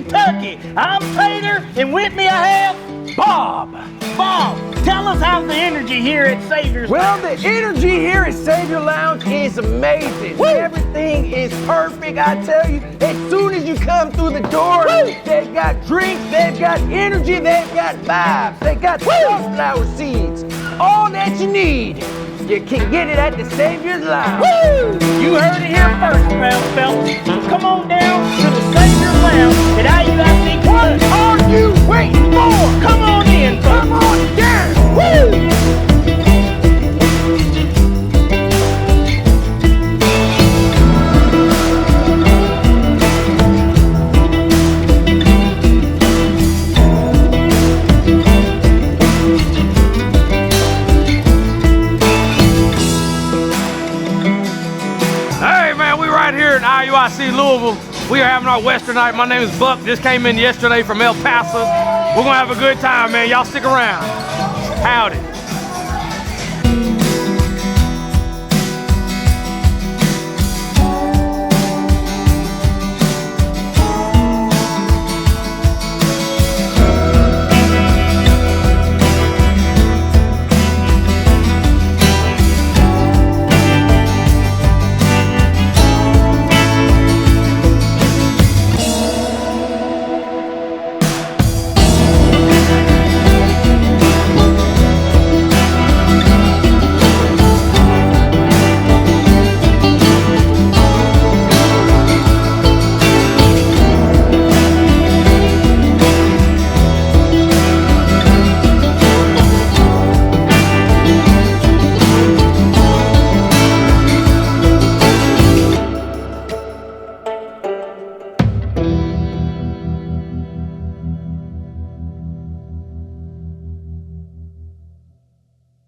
Kentucky. I'm Tater, and with me I have Bob. Bob, tell us how the energy here at Savior's Lounge. Well, the energy here at Savior Lounge is amazing. Woo! Everything is perfect, I tell you. As soon as you come through the door, they've got drinks, they've got energy, they've got vibes, they got sunflower seeds. All that you need, you can get it at the Savior's Lounge. Woo! You heard it here first, fellas. Come on down to the Savior's Lounge at IUIC. What are you waiting for? Come on in, folks. Come on down. Woo! Here in IUIC Louisville, we are having our Western night. My name is Buck. Just came in yesterday from El Paso. We're gonna have a good time, man. Y'all stick around. Howdy.